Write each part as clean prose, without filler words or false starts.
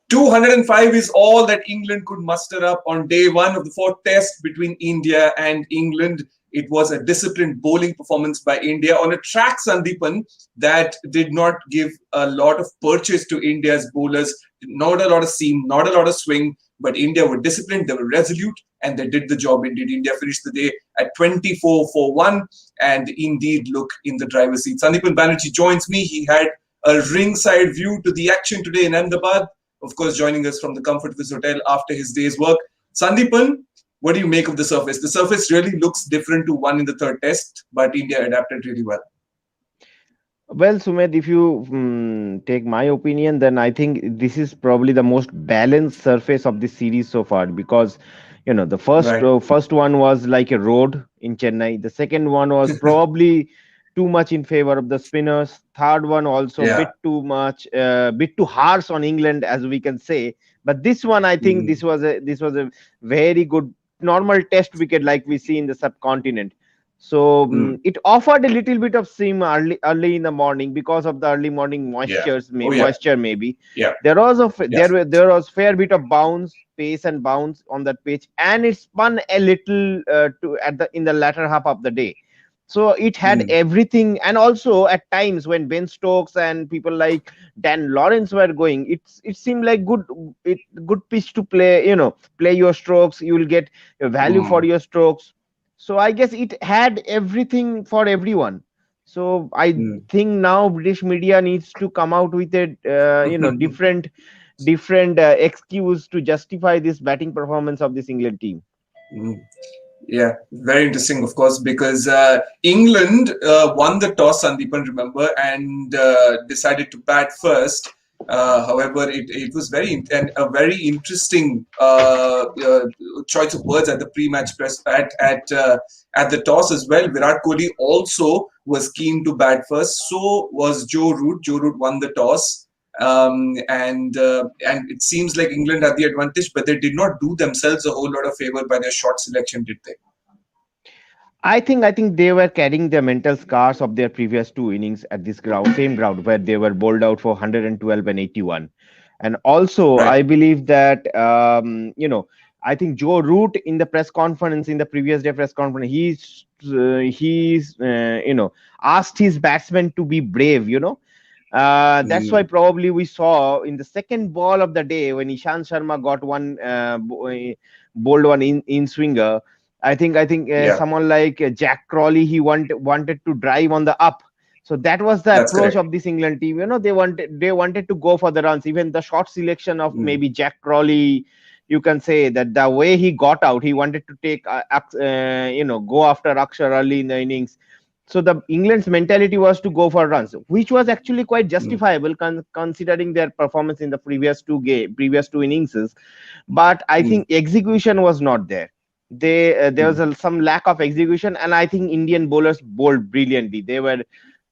205 is all that England could muster up on day one of the fourth test between India and England. It was a disciplined bowling performance by India on a track, Sandipan, that did not give a lot of purchase to India's bowlers. Not a lot of seam, not a lot of swing, but India were disciplined, they were resolute, and they did the job indeed. India finished the day at 24 for 1 and indeed look in the driver's seat. Sandipan Banerjee joins me. He had a ringside view to the action today in Ahmedabad, of course, joining us from the comfort of his hotel after his day's work. Sandipan, what do you make of the surface? The surface really looks different to one in the third test, but India adapted really well. Well, Sumedh, if you take my opinion, then I think this is probably the most balanced surface of this series so far, because the Right. first one was like a road in Chennai. The second one was probably too much in favor of the spinners. Third one also Yeah. bit too much, bit too harsh on England, as we can say. But this one, I think Mm, this was a very good normal test wicket like we see in the subcontinent. So mm, it offered a little bit of steam early in the morning because of the early morning yeah. Oh, yeah. moisture maybe. Yeah. Yeah. There was fair bit of bounce, pace and bounce on that pitch, and it spun a little to at the in the latter half of the day. So it had Mm, everything, and also at times when Ben Stokes and people like Dan Lawrence were going, it seemed like good pitch to play. Play your strokes, you will get a value for mm, your strokes. So I guess it had everything for everyone. So I mm. think now British media needs to come out with a different excuse to justify this batting performance of this England team. Mm. Yeah, very interesting, of course, because England won the toss, Sandipan, remember, and decided to bat first. However, it was and a very interesting choice of words at the pre-match press at the toss as well. Virat Kohli also was keen to bat first. So was Joe Root. Joe Root won the toss. And it seems like England had the advantage, but they did not do themselves a whole lot of favor by their shot selection, did they? I think they were carrying the mental scars of their previous two innings at this ground, same ground where they were bowled out for 112 and 81. And also, Right. I believe that I think Joe Root in the press conference in the previous day press conference, he's asked his batsmen to be brave. That's why Mm, probably we saw in the second ball of the day when Ishan Sharma got one bowled one in swinger. I think yeah, someone like Jack Crawley, he wanted to drive on the up. So that was the that's approach correct. of this England team. They wanted to go for the runs. Even the short selection of Mm, maybe Jack Crawley, you can say that the way he got out, he wanted to take go after Akshar early in the innings. So the England's mentality was to go for runs, which was actually quite mm, justifiable considering their performance in the previous two innings. But I mm, think execution was not there. There was mm, some lack of execution, and I think Indian bowlers bowled brilliantly. They were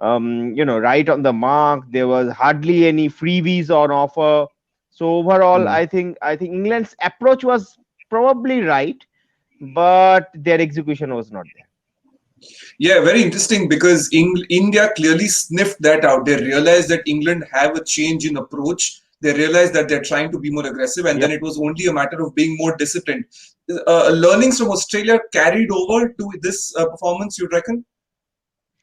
right on the mark. There was hardly any freebies on offer. So overall, mm. I think England's approach was probably right, but their execution was not there. Yeah, very interesting because India clearly sniffed that out. They realized that England have a change in approach. They realized that they're trying to be more aggressive, and then Yep. it was only a matter of being more disciplined. Learnings from Australia carried over to this performance, you reckon?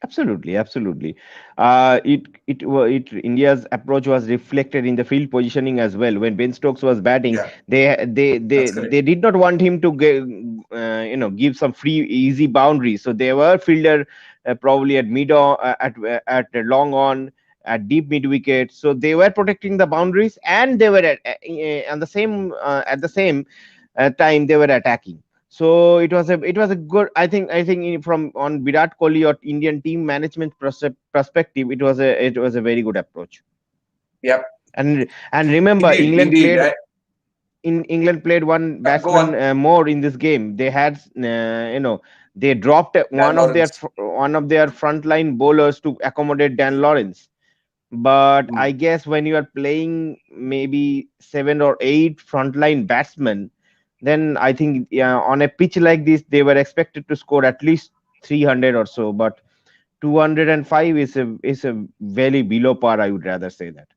Absolutely, absolutely. India's approach was reflected in the field positioning as well. When Ben Stokes was batting, Yeah, they they they that's correct. they did not want him to give some free easy boundaries. So they were fielder probably at mid on at long on at deep mid wicket. So they were protecting the boundaries, and they were at the same time they were attacking. So it was a good. I think from on Virat Kohli or Indian team management perspective, it was a very good approach. Yeah, And remember, indeed, indeed. England played one Yeah, go batsman on, more in this game. They had they dropped Dan Lawrence. one of their frontline bowlers to accommodate Dan Lawrence. But I Mm, guess when you are playing maybe seven or eight frontline batsmen, then I think, yeah, on a pitch like this, they were expected to score at least 300 or so. But 205 is a very below par. I would rather say that.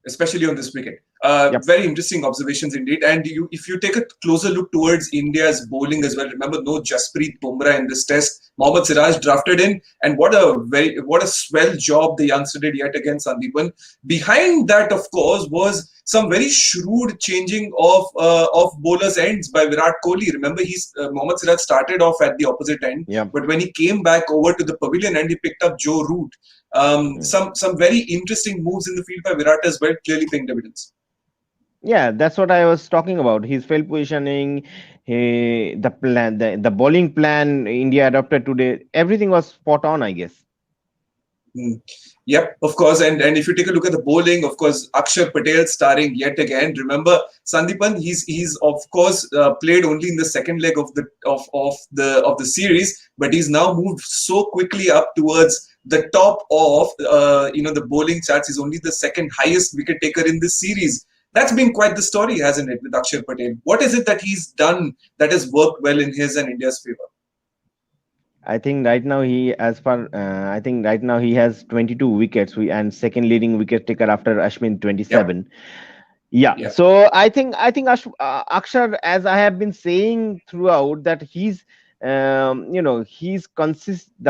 especially on this wicket. Yep. Very interesting observations indeed. And if you take a closer look towards India's bowling as well, remember no Jasprit Bumrah in this test. Mohammad Siraj drafted in, and what a swell job the youngster did yet again, Sandipan. Behind that, of course, was some very shrewd changing of bowlers' ends by Virat Kohli. Remember, Mohammad Siraj started off at the opposite end, Yep. but when he came back over to the pavilion end, he picked up Joe Root. Some very interesting moves in the field by Virat as well, clearly paying dividends. Yeah, that's what I was talking about. His field positioning, the plan, the bowling plan India adopted today, everything was spot on, I guess. Mm. Yep, of course. And if you take a look at the bowling, of course, Akshar Patel starring yet again. Remember, Sandipan, he's of course played only in the second leg of the series, but he's now moved so quickly up towards the top of the bowling charts. He's only the second highest wicket taker in this series. That's been quite the story, hasn't it, with Akshar Patel? What is it that he's done that has worked well in his and India's favor? I think right now I think right now he has 22 wickets and second leading wicket taker after Ashwin Yep. 27. Yeah, Yeah. so I think Akshar, as I have been saying throughout, that the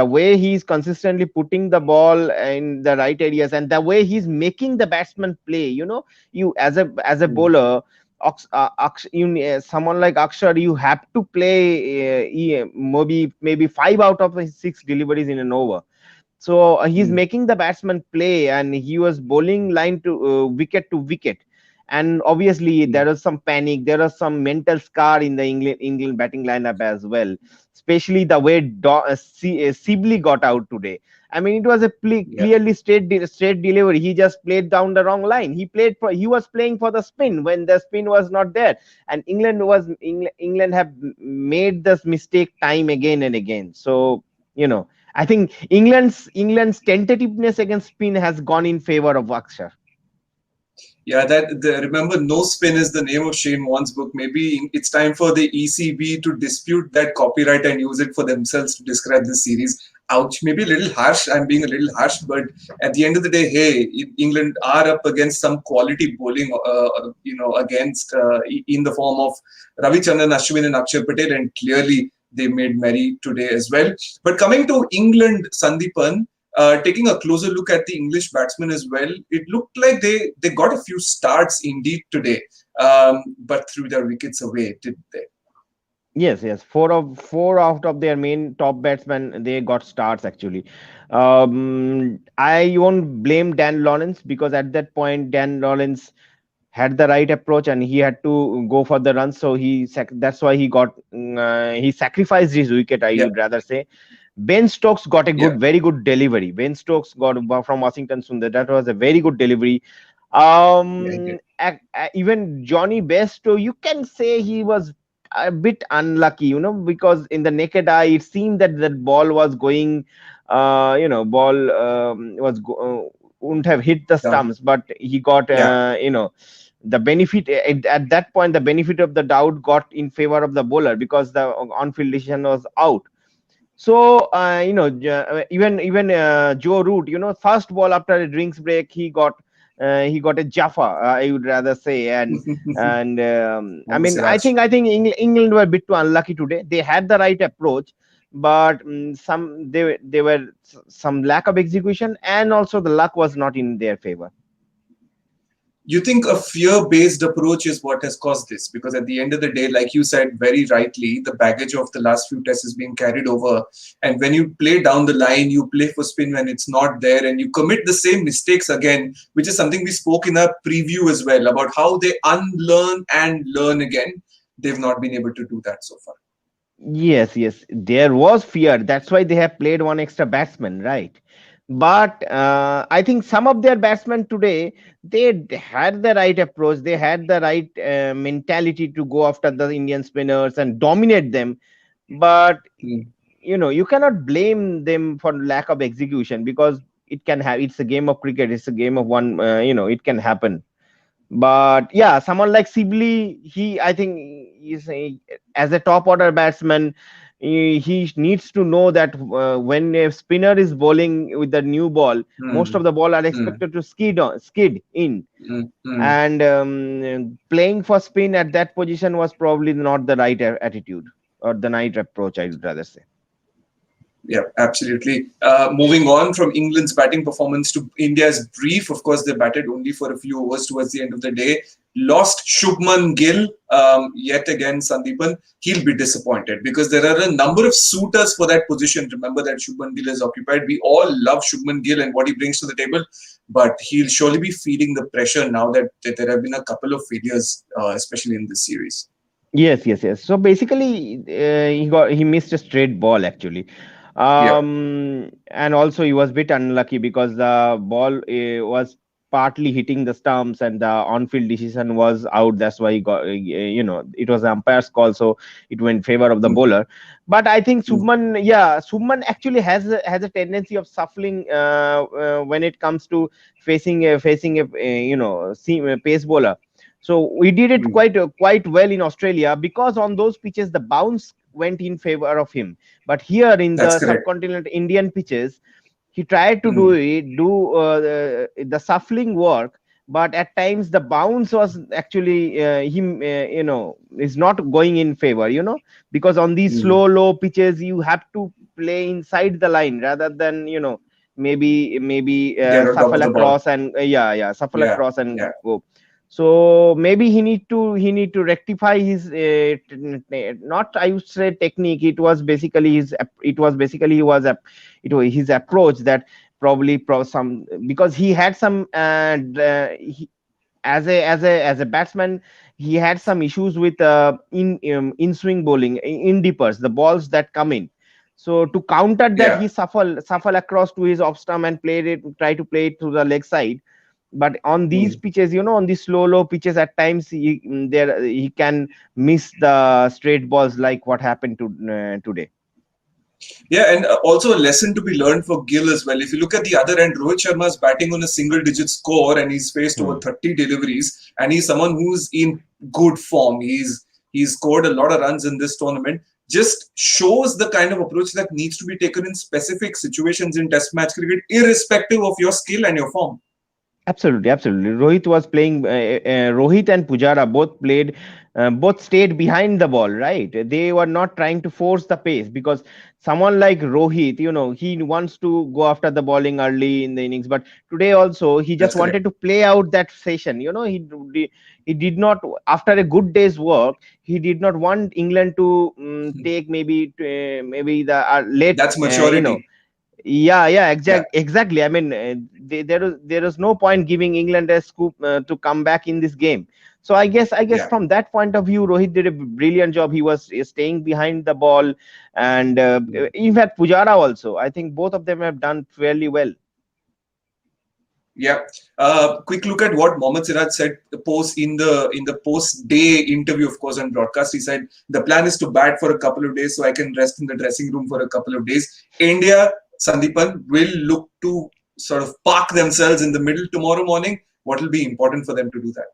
way he's consistently putting the ball in the right areas, and the way he's making the batsman play. You as a Mm. bowler, someone like Akshar, you have to play maybe five out of his six deliveries in an over. So he's Mm. making the batsman play, and he was bowling line to wicket. And obviously, Mm. there was some panic. There was some mental scar in the England batting lineup as well, especially the way Sibley got out today. I mean, it was a Yeah. clearly straight delivery. He just played down the wrong line. He was playing for the spin when the spin was not there, and England have made this mistake time again and again. So I think England's tentativeness against spin has gone in favor of Akshar. Yeah, remember, no spin is the name of Shane Warne's book. Maybe it's time for the ECB to dispute that copyright and use it for themselves to describe this series. Ouch, maybe a little harsh. I'm being a little harsh, but at the end of the day, hey, England are up against some quality bowling, against in the form of Ravichandran Ashwin and Akshar Patel, and clearly they made merry today as well. But coming to England, Sandipan, taking a closer look at the English batsmen as well, it looked like they got a few starts indeed today, but threw their wickets away, didn't they? Yes, yes. Four out of their main top batsmen, they got starts actually. I won't blame Dan Lawrence, because at that point Dan Lawrence had the right approach and he had to go for the run. So that's why he sacrificed his wicket, I Yeah, would rather say. Ben Stokes got a yeah, very good delivery. Ben Stokes got from Washington Sundar. That was a very good delivery. yeah, he did. Even Johnny Bairstow, you can say he was a bit unlucky, because in the naked eye it seemed that that ball was going, ball wouldn't have hit the Down. stumps, but he got, Yeah, the benefit at that point. The benefit of the doubt got in favor of the bowler because the on-field decision was out. So even Joe Root, first ball after a drinks break, he got a Jaffa, I would rather say. And I Mohammad mean, I Siraj. think I think England were a bit too unlucky today. They had the right approach, but they were some lack of execution, and also the luck was not in their favor. You think a fear-based approach is what has caused this? Because at the end of the day, like you said very rightly, the baggage of the last few tests is being carried over. And when you play down the line, you play for spin when it's not there, and you commit the same mistakes again, which is something we spoke in our preview as well about how they unlearn and learn again. They've not been able to do that so far. Yes, yes, there was fear. That's why they have played one extra batsman, right? But I think some of their batsmen today, they had the right approach. They had the right mentality to go after the Indian spinners and dominate them. But Hmm. you cannot blame them for lack of execution, because it's a game of cricket. It's a game of one. It can happen. But yeah, someone like Sibley, he I think is as a top order batsman. he needs to know that when a spinner is bowling with the new ball, most Hmm. of the ball are Hmm. expected to skid in, Hmm. Hmm. and playing for spin at that position was probably not the right attitude, or the right approach, I would rather say. Yeah, absolutely. Moving on from England's batting performance to India's brief, of course, they batted only for a few overs towards the end of the day. Lost Shubman Gill yet again, Sandipan. He'll be disappointed because there are a number of suitors for that position. Remember that Shubman Gill is occupied. We all love Shubman Gill and what he brings to the table, but he'll surely be feeling the pressure now that there have been a couple of failures, especially in this series. Yes, yes, yes. So basically, he missed a straight ball actually, Yeah. and also he was a bit unlucky because the ball was partly hitting the stumps, and the on-field decision was out. That's why he got, it was the umpire's call, so it went in favor of the Mm, bowler. But I think mm, Subman actually has a tendency of shuffling when it comes to facing a pace bowler. So we did it mm. quite well in Australia, because on those pitches the bounce went in favor of him. But here in That's the correct. subcontinent Indian pitches, he tried to Mm, do the shuffling work, but at times the bounce was actually him is not going in favor, because on these mm. slow low pitches you have to play inside the line rather than maybe Get on top of shuffle the ball. across and shuffle Yeah, across and yeah. go. So maybe he need to rectify his not, I would say, technique. It was basically his approach that probably some, because he had some as a batsman, he had some issues with in swing bowling, in deepers, the balls that come in. So to counter that, Yeah. he shuffle across to his off stump and try to play it to the leg side. But on these Mm. pitches, on these slow low pitches, at times he can miss the straight balls, like what happened today. Yeah, and also a lesson to be learned for Gill as well. If you look at the other end, Rohit Sharma is batting on a single digit score and he's faced over Hmm. 30 deliveries and he's someone who's in good form. He's scored a lot of runs in this tournament. Just shows the kind of approach that needs to be taken in specific situations in test match cricket, irrespective of your skill and your form. Absolutely, absolutely. Rohit was playing. Rohit and Pujara both stayed behind the ball. Right, they were not trying to force the pace, because someone like Rohit, he wants to go after the bowling early in the innings. But today also, he just That's correct. wanted to play out that session. He did not, after a good day's work, he did not want England to take maybe the late, That's maturity. yeah, Yeah, exactly. I mean, there is no point giving England a scoop to come back in this game. So I guess yeah. from that point of view, Rohit did a brilliant job. He was staying behind the ball, and in fact, Pujara also. I think both of them have done fairly well. Yeah. Quick look at what Mohammad Siraj said post in the post day interview, of course, on broadcast. He said the plan is to bat for a couple of days so I can rest in the dressing room for a couple of days. India, Sandipan, will look to sort of park themselves in the middle tomorrow morning. What will be important for them to do that?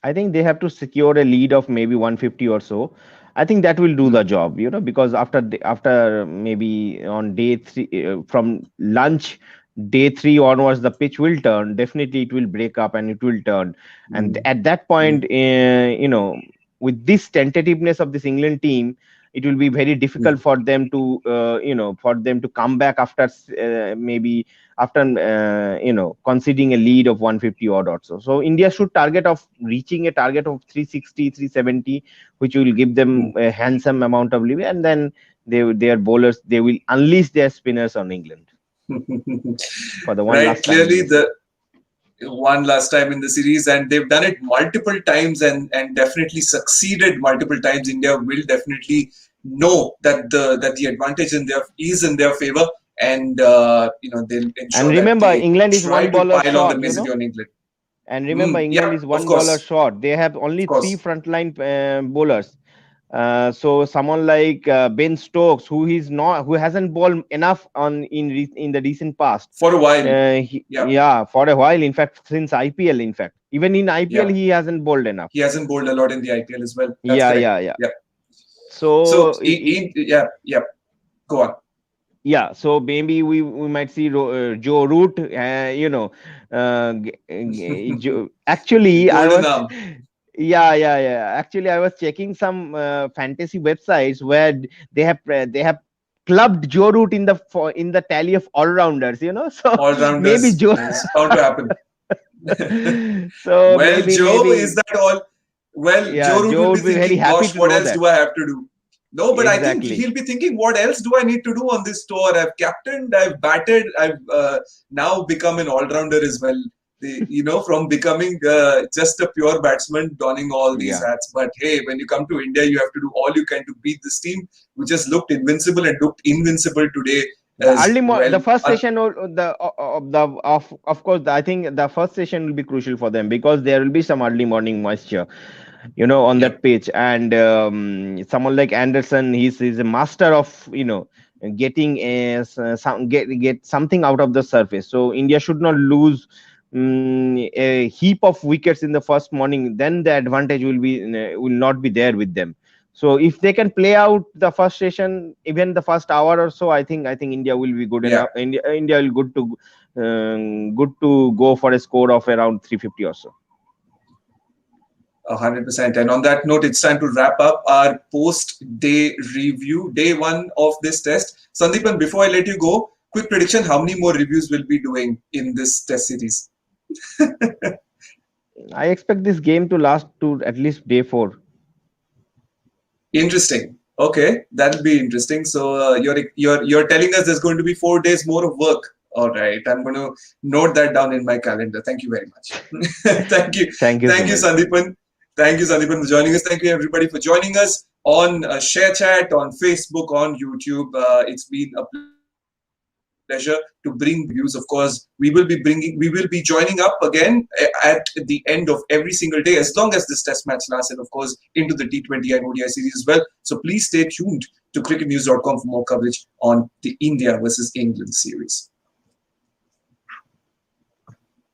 I think they have to secure a lead of maybe 150 or so. I think that will do the Mm, job, because after maybe on day three, from lunch, day three onwards, the pitch will turn. Definitely, it will break up and it will turn. And mm, at that point, mm, with this tentativeness of this England team, it will be very difficult mm, for them to come back after maybe after conceding a lead of 150 odd or so. So India should target of reaching a target of 360, 370, which will give them mm. a handsome amount of lead, and then their bowlers, they will unleash their spinners on England for the one Right. last time in Clearly, the series. the one last time in the series, and they've done it multiple times and definitely succeeded multiple times. India will definitely know that the advantage is in their favor, and they'll And ensure that remember, they England is try one to bowler pile on the short. misery on England. And remember, Yeah, England is of one bowler course, short. They have only of three course. frontline bowlers. So someone like Ben Stokes, who hasn't bowled enough in the recent past. For a while. Yeah, Yeah, for a while. In fact, since IPL. In fact, even in IPL, yeah. he hasn't bowled enough. He hasn't bowled a lot in the IPL as well. That's Yeah, correct. yeah, yeah. Yeah. So, So yeah, yeah, go on. yeah, so maybe we might see Joe Root. Actually, I Golden was arm. yeah. Actually, I was checking some fantasy websites where they have clubbed Joe Root in in the tally of all rounders. So All maybe rounders. Joe. It's bound to happen. So Well, Joe, is maybe that all? Well, yeah, Joe Root will Joe be would be very thinking, happy gosh, to what know else that. do I have to do? No, but I think Exactly. he'll be thinking, what else do I need to do on this tour? I've captained, I've batted, I've now become an all-rounder as well. From becoming just a pure batsman, donning all these Yeah. hats. But hey, when you come to India, you have to do all you can to beat this team, which has looked invincible and looked invincible today as well. The first session, of course, I think the first session will be crucial for them because there will be some early morning moisture, on Yeah, that pitch. And someone like Anderson, he's a master of getting get something out of the surface. So India should not lose a heap of wickets in the first morning. Then the advantage will not be there with them. So if they can play out the first session, even the first hour or so, I think India will be good yeah. enough. India will good to go for a score of around 350 or so. 100%. And on that note, it's time to wrap up our post-day review, day one of this test. Sandipan, before I let you go, quick prediction: how many more reviews will be doing in this test series? I expect this game to last to at least day 4. Interesting. Okay, that'll be interesting. So you're telling us there's going to be 4 days more of work. All right, I'm going to note that down in my calendar. Thank you very much. thank you, Thank you, thank you, Sumedh. Sandipan. Thank you, Sandipan, for joining us. Thank you, everybody, for joining us on Share Chat, on Facebook, on YouTube. It's been a pleasure to bring you the views. Of course, we will be joining up again at the end of every single day, as long as this Test match lasts, and of course into the T20 and ODI series as well. So please stay tuned to cricketnews.com for more coverage on the India versus England series.